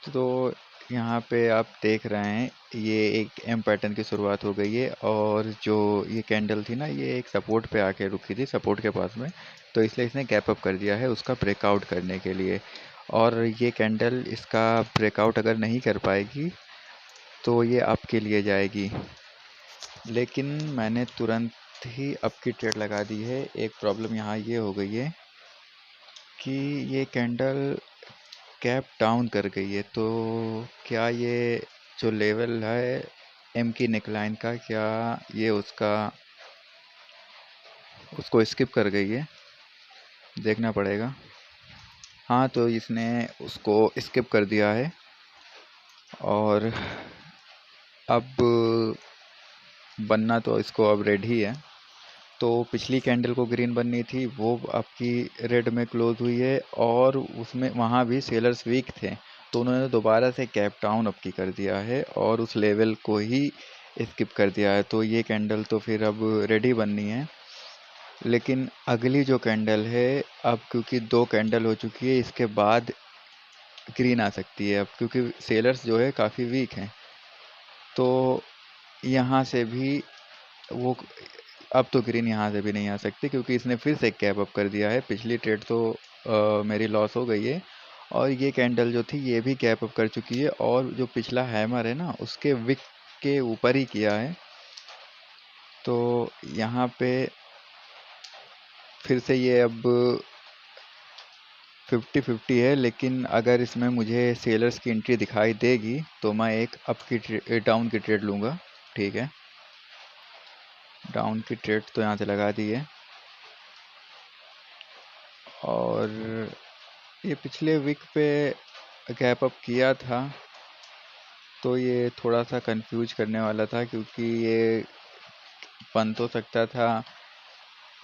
तो यहाँ पे आप देख रहे हैं ये एक एम पैटर्न की शुरुआत हो गई है और जो ये कैंडल थी ना ये एक सपोर्ट पे आके रुकी थी सपोर्ट के पास में। तो इसलिए इसने गैप अप कर दिया है उसका ब्रेकआउट करने के लिए। और ये कैंडल इसका ब्रेकआउट अगर नहीं कर पाएगी तो ये अप के लिए जाएगी। लेकिन मैंने तुरंत ही अप की ट्रेड लगा दी है। एक प्रॉब्लम यहाँ ये हो गई है कि ये कैंडल कैप डाउन कर गई है। तो क्या ये जो लेवल है एम की नेकलाइन का क्या ये उसको स्किप कर गई है, देखना पड़ेगा। हाँ तो इसने उसको स्किप कर दिया है और अब बनना तो इसको अब रेड ही है। तो पिछली कैंडल को ग्रीन बननी थी वो आपकी रेड में क्लोज हुई है और उसमें वहाँ भी सेलर्स वीक थे तो उन्होंने दोबारा से कैप डाउन अप की कर दिया है और उस लेवल को ही स्किप कर दिया है। तो ये कैंडल तो फिर अब रेडी बननी है। लेकिन अगली जो कैंडल है अब क्योंकि दो कैंडल हो चुकी है इसके बाद ग्रीन आ सकती है अब क्योंकि सेलर्स जो है काफ़ी वीक हैं। तो यहाँ से भी वो अब तो ग्रीन यहाँ से भी नहीं आ सकती क्योंकि इसने फिर से कैप अप कर दिया है। पिछली ट्रेड तो मेरी लॉस हो गई है और ये कैंडल जो थी ये भी कैप अप कर चुकी है और जो पिछला हैमर है ना उसके विक के ऊपर ही किया है। तो यहाँ पे फिर से ये अब 50-50 है। लेकिन अगर इसमें मुझे सेलर्स की एंट्री दिखाई देगी तो मैं एक अप की डाउन की ट्रेड लूँगा। ठीक है, डाउन की ट्रेड तो यहाँ से लगा दी है। और ये पिछले वीक पे गैप अप किया था तो ये थोड़ा सा कंफ्यूज करने वाला था क्योंकि ये बन तो सकता था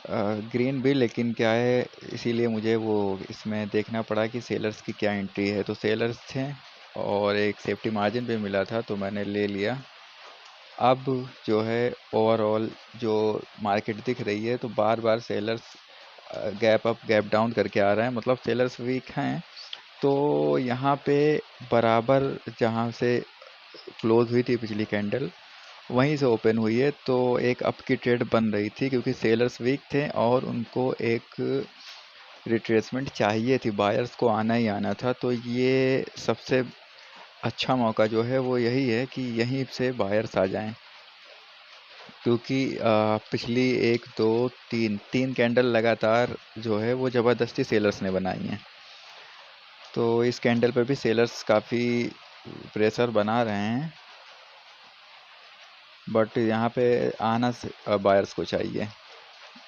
ग्रीन भी, लेकिन क्या है इसीलिए मुझे वो इसमें देखना पड़ा कि सेलर्स की क्या एंट्री है। तो सेलर्स थे और एक सेफ्टी मार्जिन पे मिला था तो मैंने ले लिया। अब जो है ओवरऑल जो मार्केट दिख रही है तो बार बार sellers gap up gap down करके आ रहे हैं, मतलब सेलर्स वीक हैं। तो यहाँ पे बराबर जहाँ से क्लोज हुई थी पिछली कैंडल वहीं से ओपन हुई है तो एक अप की ट्रेड बन रही थी क्योंकि सेलर्स वीक थे और उनको एक रिट्रेसमेंट चाहिए थी, बायर्स को आना ही आना था। तो ये सबसे अच्छा मौका जो है वो यही है कि यहीं से बायर्स आ जाएं क्योंकि पिछली एक दो तीन तीन कैंडल लगातार जो है वो ज़बरदस्ती सेलर्स ने बनाई हैं। तो इस कैंडल पे भी सेलर्स काफ़ी प्रेशर बना रहे हैं बट यहाँ पे आना बायर्स को चाहिए।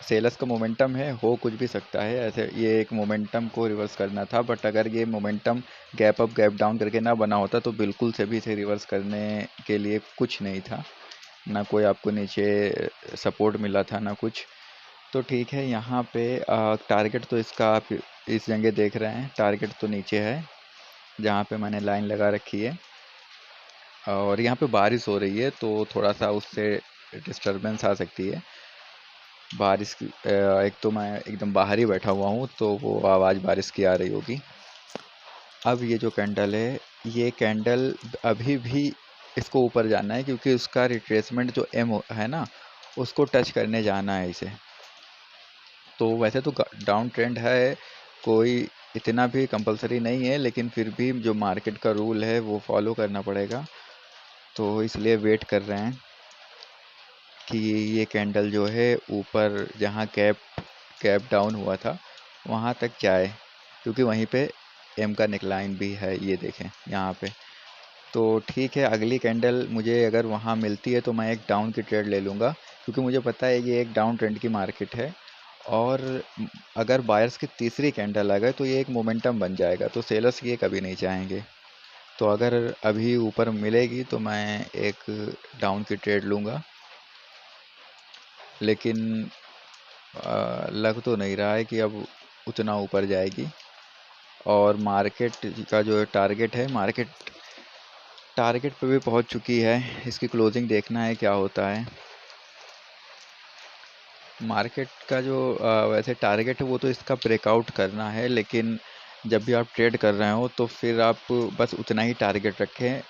सेलर्स का मोमेंटम है, हो कुछ भी सकता है ऐसे। ये एक मोमेंटम को रिवर्स करना था बट अगर ये momentum gap up gap down करके ना बना होता तो बिल्कुल से भी इसे रिवर्स करने के लिए कुछ नहीं था, ना कोई आपको नीचे सपोर्ट मिला था ना कुछ। तो ठीक है, यहाँ पे टारगेट तो इसका आप इस जगह देख रहे हैं, टारगेट तो नीचे है जहाँ पे मैंने लाइन लगा रखी है। और यहाँ पे बारिश हो रही है तो थोड़ा सा उससे डिस्टरबेंस आ सकती है बारिश की। एक तो मैं एकदम बाहर ही बैठा हुआ हूँ तो वो आवाज़ बारिश की आ रही होगी। अब ये जो कैंडल है ये कैंडल अभी भी इसको ऊपर जाना है क्योंकि उसका रिट्रेसमेंट जो एम है ना उसको टच करने जाना है इसे। तो वैसे तो डाउन ट्रेंड है, कोई इतना भी कंपलसरी नहीं है, लेकिन फिर भी जो मार्केट का रूल है वो फॉलो करना पड़ेगा। तो इसलिए वेट कर रहे हैं कि ये कैंडल जो है ऊपर जहाँ कैप कैप डाउन हुआ था वहाँ तक जाए क्योंकि वहीं पे एम का नेकलाइन भी है, ये देखें यहाँ पे। तो ठीक है, अगली कैंडल मुझे अगर वहाँ मिलती है तो मैं एक डाउन की ट्रेड ले लूँगा क्योंकि मुझे पता है ये एक डाउन ट्रेंड की मार्केट है। और अगर बायर्स की तीसरी कैंडल आ गए तो ये एक मोमेंटम बन जाएगा तो सेलर्स ये कभी नहीं चाहेंगे। तो अगर अभी ऊपर मिलेगी तो मैं एक डाउन की ट्रेड लूँगा, लेकिन लग तो नहीं रहा है कि अब उतना ऊपर जाएगी। और मार्केट का जो टारगेट है मार्केट टारगेट पे भी पहुंच चुकी है, इसकी क्लोजिंग देखना है क्या होता है। मार्केट का जो वैसे टारगेट है वो तो इसका ब्रेकआउट करना है, लेकिन जब भी आप ट्रेड कर रहे हो तो फिर आप बस उतना ही टारगेट रखें।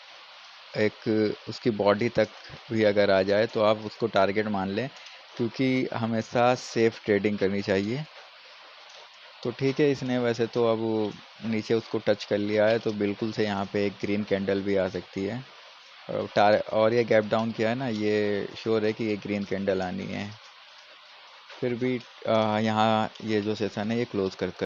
एक उसकी बॉडी तक भी अगर आ जाए तो आप उसको टारगेट मान लें, क्योंकि हमेशा सेफ ट्रेडिंग करनी चाहिए। तो ठीक है, इसने वैसे तो अब नीचे उसको टच कर लिया है, तो बिल्कुल से यहाँ पे एक ग्रीन कैंडल भी आ सकती है। और ये गैप डाउन किया है ना, ये श्योर है कि ये ग्रीन कैंडल आनी है। फिर भी यहाँ ये जो सेशन है ये क्लोज कर